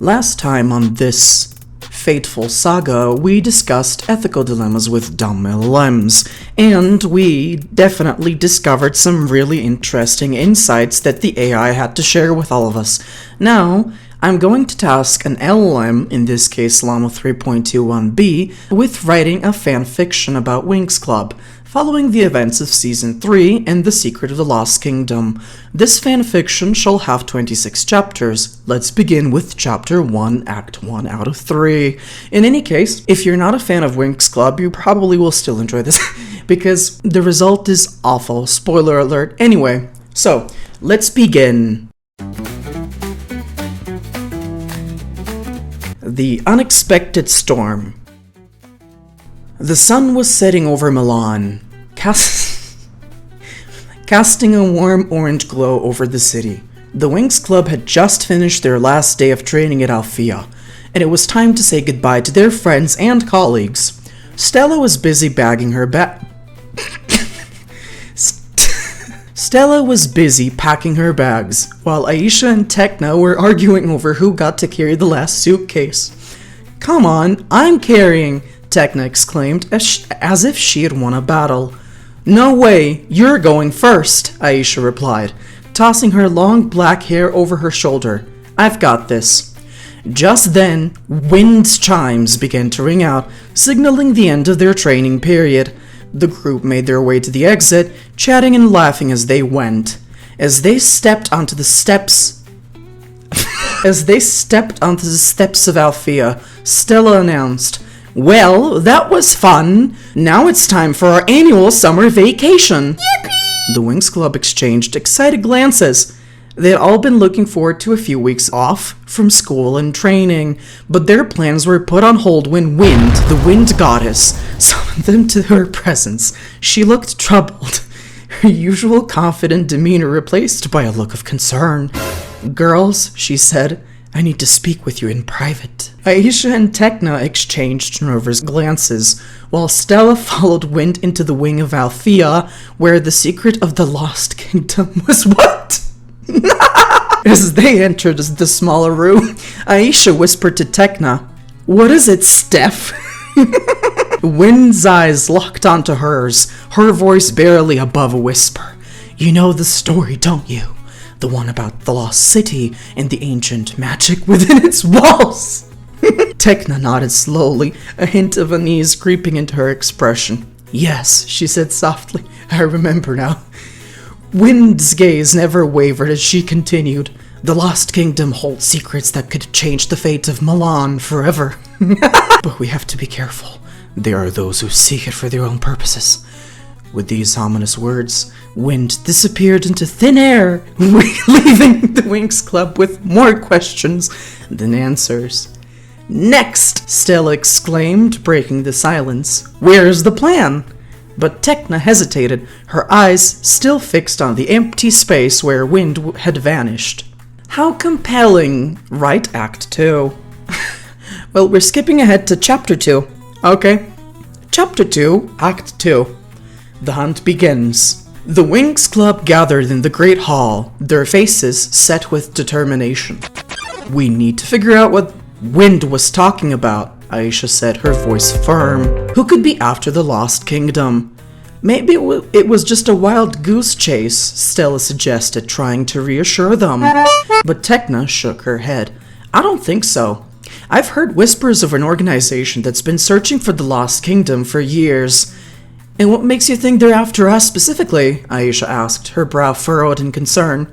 Last time on this fateful saga, we discussed ethical dilemmas with dumb LLMs, and we definitely discovered some really interesting insights that the AI had to share with all of us. Now, I'm going to task an LLM, in this case Llama 3.21b, with writing a fanfiction about Winx Club, following the events of Season 3 and The Secret of the Lost Kingdom. This fanfiction shall have 26 chapters. Let's begin with Chapter 1, Act 1 out of 3. In any case, if you're not a fan of Winx Club, you probably will still enjoy this, because the result is awful. Spoiler alert. Anyway, so, let's begin. The Unexpected Storm. The sun was setting over Milan, casting a warm orange glow over the city. The Winx Club had just finished their last day of training at Alfea, and it was time to say goodbye to their friends and colleagues. Stella was busy bagging her Stella was busy packing her bags, while Aisha and Tekna were arguing over who got to carry the last suitcase. "Come on, I'm carrying!" Tekna exclaimed, as if she had won a battle. "No way, you're going first," Aisha replied, tossing her long black hair over her shoulder. "I've got this." Just then, wind chimes began to ring out, signaling the end of their training period. The group made their way to the exit, chatting and laughing as they went. As they stepped onto the steps of Alfea, Stella announced, "Well, that was fun. Now it's time for our annual summer vacation." Yippee! The Winx Club exchanged excited glances. They had all been looking forward to a few weeks off from school and training, but their plans were put on hold when Wind, the wind goddess, summoned them to her presence. She looked troubled, her usual confident demeanor replaced by a look of concern. "Girls," she said, "I need to speak with you in private." Aisha and Tekna exchanged nervous glances, while Stella followed Wind into the wing of Alfea, where the secret of the Lost Kingdom was what? As they entered the smaller room, Aisha whispered to Tekna, "What is it, Steph?" Wind's eyes locked onto hers, her voice barely above a whisper. "You know the story, don't you? The one about the lost city and the ancient magic within its walls." Tekna nodded slowly, a hint of unease creeping into her expression. "Yes," she said softly, "I remember now." Wind's gaze never wavered as she continued, "The Lost Kingdom holds secrets that could change the fate of Milan forever. But we have to be careful. There are those who seek it for their own purposes." With these ominous words, Wind disappeared into thin air, leaving the Winx Club with more questions than answers. "Next!" Stella exclaimed, breaking the silence. "Where's the plan?" But Tekna hesitated, her eyes still fixed on the empty space where Wind had vanished. How compelling, right, Act 2? Well, we're skipping ahead to Chapter 2. Okay. Chapter 2, Act 2. The hunt begins. The Winx Club gathered in the Great Hall, their faces set with determination. "We need to figure out what Wind was talking about," Aisha said, her voice firm. "Who could be after the Lost Kingdom? Maybe it was just a wild goose chase," Stella suggested, trying to reassure them. But Tekna shook her head. "I don't think so. I've heard whispers of an organization that's been searching for the Lost Kingdom for years." "And what makes you think they're after us specifically?" Aisha asked, her brow furrowed in concern.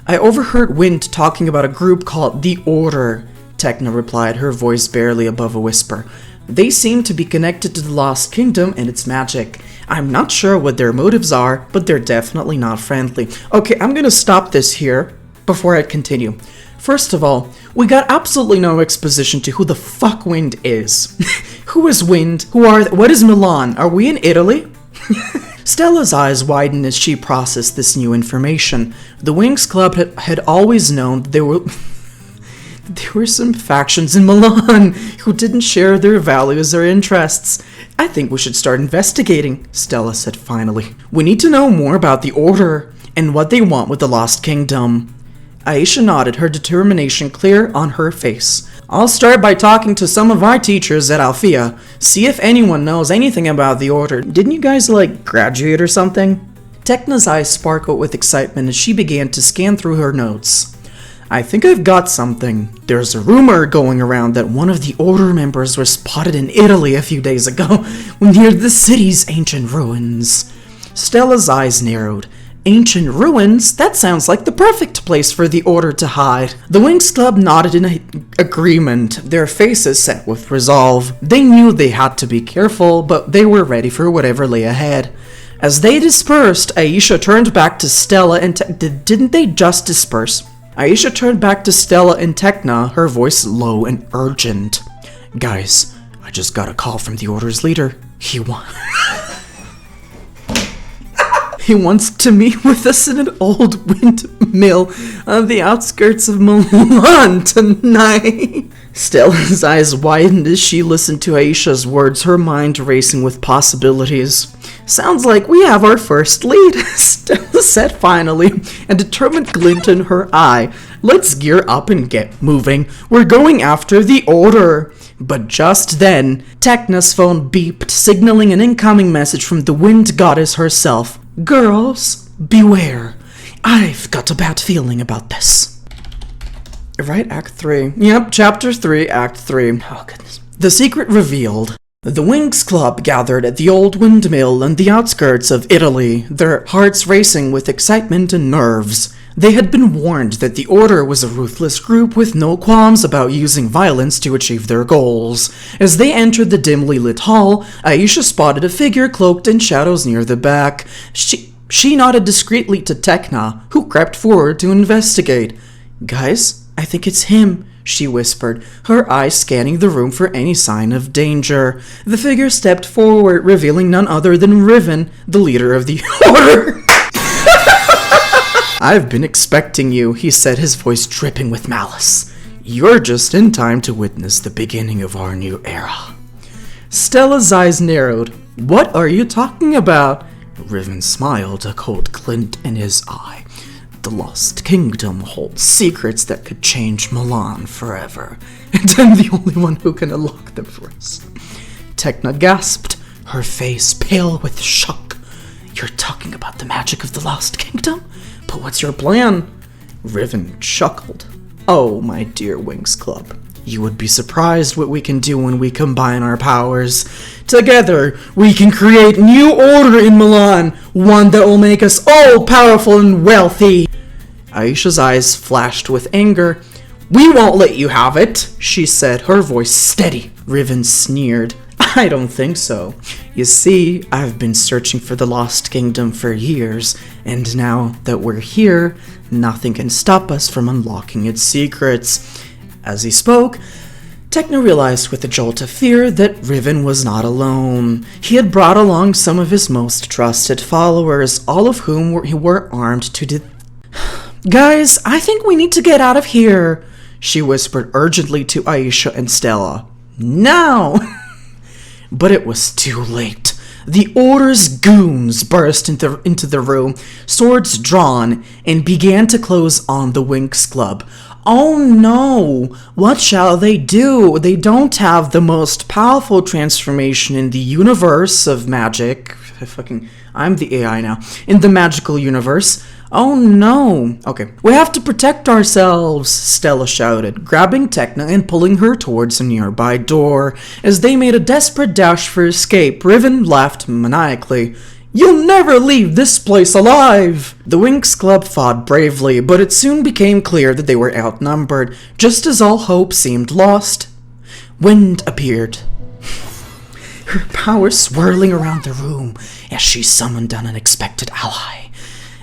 "I overheard Wind talking about a group called The Order," Tekna replied, her voice barely above a whisper. "They seem to be connected to the Lost Kingdom and its magic. I'm not sure what their motives are, but they're definitely not friendly." Okay, I'm gonna stop this here before I continue. First of all, we got absolutely no exposition to who the fuck Wind is. Who is Wind? What is Milan? Are we in Italy? Stella's eyes widened as she processed this new information. The Winx Club had always known there were some factions in Milan who didn't share their values or interests. "I think we should start investigating," Stella said finally. "We need to know more about the Order and what they want with the Lost Kingdom." Aisha nodded, her determination clear on her face. I'll start by talking to some of our teachers at Alfea, see if anyone knows anything about the order. Didn't you guys, graduate or something? Tekna's eyes sparkled with excitement as she began to scan through her notes. I think I've got something. There's a rumor going around that one of the Order members was spotted in Italy a few days ago, near the city's ancient ruins. Stella's eyes narrowed. Ancient ruins? That sounds like the perfect place for the Order to hide. The Winx Club nodded in agreement, their faces set with resolve. They knew they had to be careful, but they were ready for whatever lay ahead. As they dispersed, Aisha turned back to Stella and didn't they just disperse? Aisha turned back to Stella and Tekna, her voice low and urgent. Guys, I just got a call from the Order's leader. He wants to meet with us in an old windmill on the outskirts of Milan tonight. Stella's eyes widened as she listened to Aisha's words, her mind racing with possibilities. Sounds like we have our first lead, Stella said finally, a determined glint in her eye. Let's gear up and get moving. We're going after the Order. But just then, Tekna's phone beeped, signaling an incoming message from the Wind Goddess herself. Girls, beware. I've got a bad feeling about this. Right, Act 3. Yep, Chapter 3, Act 3. Oh, goodness. The secret revealed. The Winx Club gathered at the old windmill on the outskirts of Italy, their hearts racing with excitement and nerves. They had been warned that the Order was a ruthless group with no qualms about using violence to achieve their goals. As they entered the dimly lit hall, Aisha spotted a figure cloaked in shadows near the back. She nodded discreetly to Tekna, who crept forward to investigate. Guys, I think it's him, she whispered, her eyes scanning the room for any sign of danger. The figure stepped forward, revealing none other than Riven, the leader of the Order. I've been expecting you, he said, his voice dripping with malice. You're just in time to witness the beginning of our new era. Stella's eyes narrowed. What are you talking about? Riven smiled, a cold glint in his eye. The Lost Kingdom holds secrets that could change Milan forever, and I'm the only one who can unlock them for us. Tekna gasped, her face pale with shock. You're talking about the magic of the Lost Kingdom? But what's your plan? Riven chuckled. Oh, my dear Winx Club, you would be surprised what we can do when we combine our powers. Together, we can create new order in Milan, one that will make us all powerful and wealthy. Aisha's eyes flashed with anger. We won't let you have it, she said, her voice steady. Riven sneered. I don't think so. You see, I've been searching for the Lost Kingdom for years, and now that we're here, nothing can stop us from unlocking its secrets. As he spoke, Tekna realized with a jolt of fear that Riven was not alone. He had brought along some of his most trusted followers, all of whom were armed to Guys, I think we need to get out of here, she whispered urgently to Aisha and Stella. Now! But it was too late. The Order's goons burst into the room, swords drawn, and began to close on the Winx Club. Oh no! What shall they do? They don't have the most powerful transformation in the universe of magic. I'm the AI now. In the magical universe. Oh no! Okay. We have to protect ourselves, Stella shouted, grabbing Tekna and pulling her towards a nearby door. As they made a desperate dash for escape, Riven laughed maniacally. You'll never leave this place alive! The Winx Club fought bravely, but it soon became clear that they were outnumbered, just as all hope seemed lost. Wind appeared, her power swirling around the room as she summoned an unexpected ally.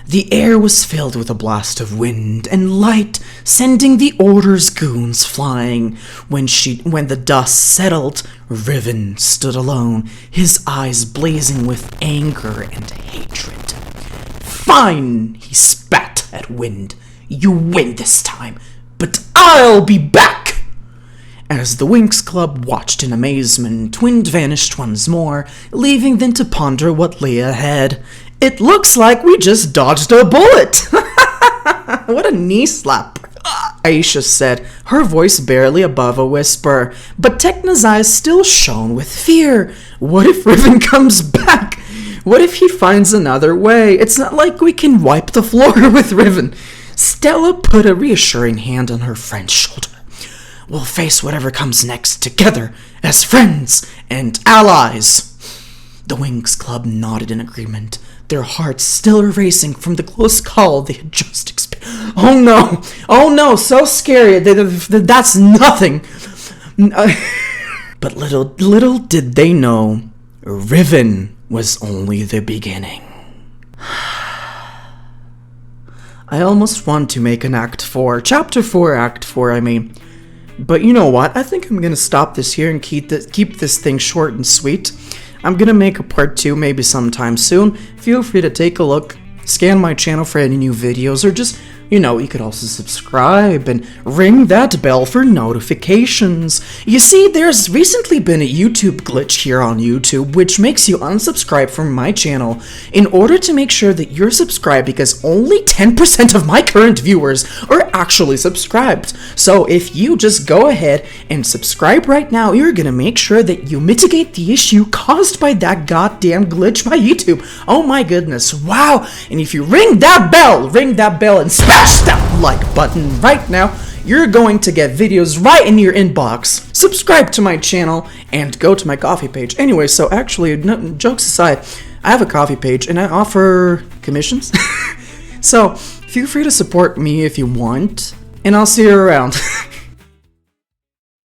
The air was filled with a blast of wind and light, sending the Order's goons flying. When the dust settled, Riven stood alone, his eyes blazing with anger and hatred. Fine, he spat at Wind. You win this time, but I'll be back! As the Winx Club watched in amazement, Wind vanished once more, leaving them to ponder what lay ahead. It looks like we just dodged a bullet! What a knee slap. Aisha said, her voice barely above a whisper, but Tekna's eyes still shone with fear. What if Riven comes back? What if he finds another way? It's not like we can wipe the floor with Riven. Stella put a reassuring hand on her friend's shoulder. We'll face whatever comes next together, as friends and allies. The Winx Club nodded in agreement, their hearts still racing from the close call they had just experienced. Oh no, so scary, that's nothing. But little did they know, Riven was only the beginning. I almost want to make an Act 4, Chapter 4, Act 4, I mean. But you know what, I think I'm gonna stop this here and keep this thing short and sweet. I'm gonna make a part 2 maybe sometime soon. Feel free to take a look, scan my channel for any new videos, or just, you could also subscribe and ring that bell for notifications. You see, there's recently been a YouTube glitch here on YouTube which makes you unsubscribe from my channel in order to make sure that you're subscribed, because only 10% of my current viewers are actually subscribed. So if you just go ahead and subscribe right now, you're gonna make sure that you mitigate the issue caused by that goddamn glitch by YouTube. Oh my goodness, wow. And if you ring that bell and smash that like button right now, you're going to get videos right in your inbox. Subscribe to my channel and go to my coffee page. Anyway, so actually, jokes aside, I have a coffee page and I offer commissions. So feel free to support me if you want, and I'll see you around.